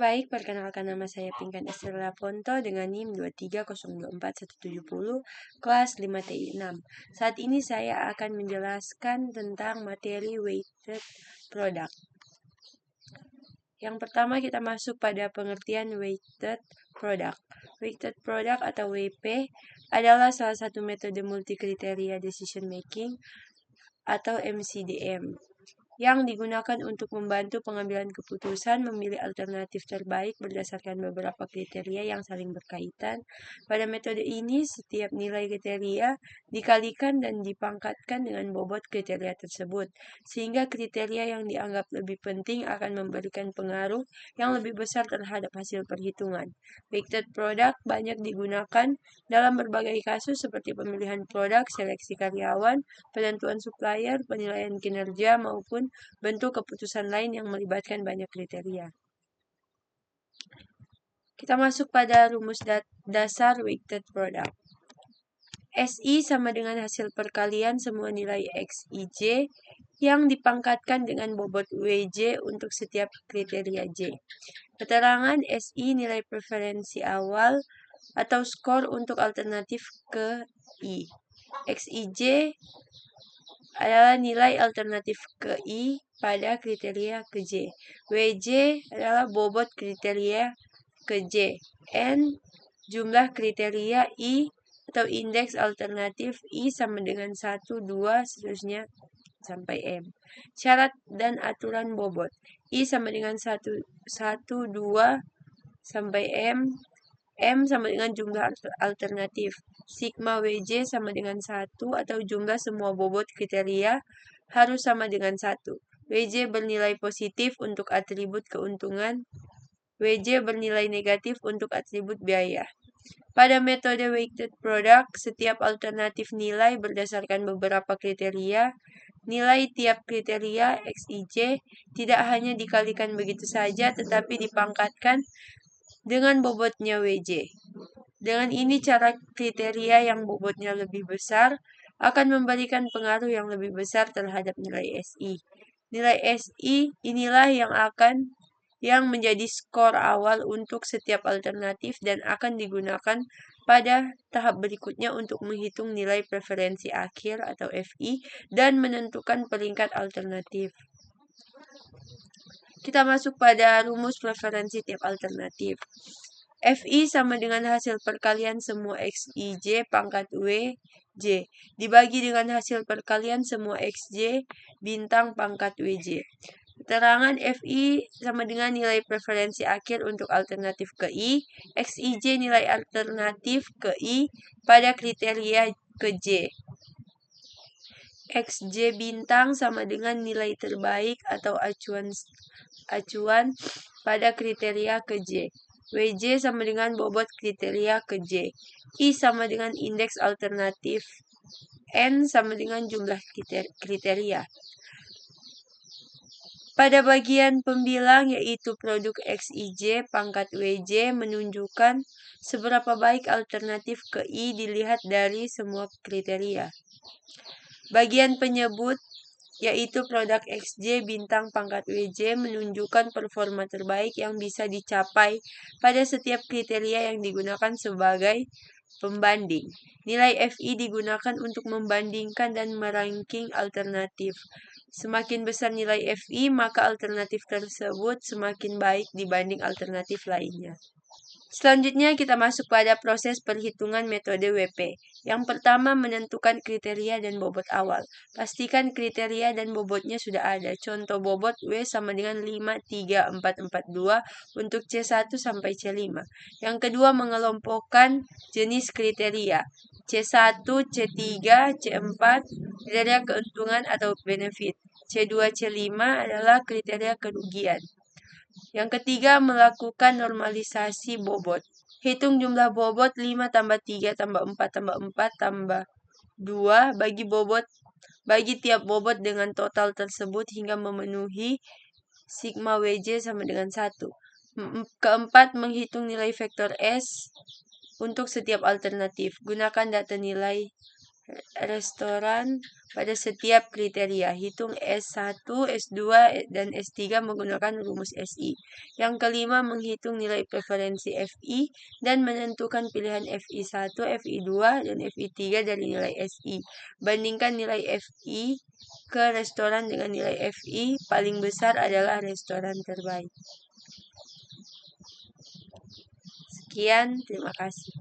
Baik, perkenalkan nama saya Pinkan Estella Ponto dengan NIM 230241170 kelas 5TI6. Saat ini saya akan menjelaskan tentang materi weighted product. Yang pertama kita masuk pada pengertian weighted product. Weighted product atau WP adalah salah satu metode multikriteria decision making atau MCDM yang digunakan untuk membantu pengambilan keputusan memilih alternatif terbaik berdasarkan beberapa kriteria yang saling berkaitan. Pada metode ini, setiap nilai kriteria dikalikan dan dipangkatkan dengan bobot kriteria tersebut, sehingga kriteria yang dianggap lebih penting akan memberikan pengaruh yang lebih besar terhadap hasil perhitungan. Weighted product banyak digunakan dalam berbagai kasus seperti pemilihan produk, seleksi karyawan, penentuan supplier, penilaian kinerja, maupun bentuk keputusan lain yang melibatkan banyak kriteria. Kita masuk pada rumus dasar weighted product. SI sama dengan hasil perkalian semua nilai XIJ yang dipangkatkan dengan bobot WJ untuk setiap kriteria J. Keterangan SI nilai preferensi awal atau skor untuk alternatif ke I. XIJ adalah nilai alternatif ke I pada kriteria ke J. WJ adalah bobot kriteria ke J. N jumlah kriteria I atau indeks alternatif I sama dengan 1, 2, seterusnya sampai M. Syarat dan aturan bobot. I sama dengan 1, 2 sampai M. M sama dengan jumlah alternatif. Sigma WJ sama dengan 1 atau jumlah semua bobot kriteria harus sama dengan 1. WJ bernilai positif untuk atribut keuntungan. WJ bernilai negatif untuk atribut biaya. Pada metode weighted product, setiap alternatif nilai berdasarkan beberapa kriteria. Nilai tiap kriteria XIJ tidak hanya dikalikan begitu saja, tetapi dipangkatkan dengan bobotnya WJ. Dengan ini cara kriteria yang bobotnya lebih besar akan memberikan pengaruh yang lebih besar terhadap nilai SI. Nilai SI inilah yang menjadi skor awal untuk setiap alternatif dan akan digunakan pada tahap berikutnya untuk menghitung nilai preferensi akhir atau FI dan menentukan peringkat alternatif. Kita masuk pada rumus preferensi tiap alternatif. FI sama dengan hasil perkalian semua XIJ pangkat WJ dibagi dengan hasil perkalian semua XJ bintang pangkat WJ. Keterangan FI sama dengan nilai preferensi akhir untuk alternatif ke I, XIJ nilai alternatif ke I pada kriteria ke J. XJ bintang sama dengan nilai terbaik atau acuan pada kriteria ke J. WJ sama dengan bobot kriteria ke J. I sama dengan indeks alternatif. N sama dengan jumlah kriteria. Pada bagian pembilang yaitu produk XIJ pangkat WJ menunjukkan seberapa baik alternatif ke I dilihat dari semua kriteria. Bagian penyebut yaitu produk XJ bintang pangkat WJ menunjukkan performa terbaik yang bisa dicapai pada setiap kriteria yang digunakan sebagai pembanding. Nilai FI digunakan untuk membandingkan dan meranking alternatif. Semakin besar nilai FI, maka alternatif tersebut semakin baik dibanding alternatif lainnya. Selanjutnya kita masuk pada proses perhitungan metode WP. Yang pertama menentukan kriteria dan bobot awal. Pastikan kriteria dan bobotnya sudah ada. Contoh bobot W sama dengan 53442 untuk C1 sampai C5. Yang kedua mengelompokkan jenis kriteria. C1, C3, C4 kriteria keuntungan atau benefit. C2, C5 adalah kriteria kerugian. Yang ketiga, melakukan normalisasi bobot. Hitung jumlah bobot 5 tambah 3 tambah 4 tambah 4 tambah 2 bagi tiap bobot dengan total tersebut hingga memenuhi sigma WJ sama dengan 1. Keempat, menghitung nilai vektor S untuk setiap alternatif. Gunakan data nilai restoran pada setiap kriteria. Hitung S1, S2, dan S3 menggunakan rumus SI. Yang kelima, menghitung nilai preferensi FI dan menentukan pilihan FI1, FI2, dan FI3 dari nilai SI. Bandingkan nilai FI ke restoran dengan nilai FI paling besar adalah restoran terbaik. Sekian, terima kasih.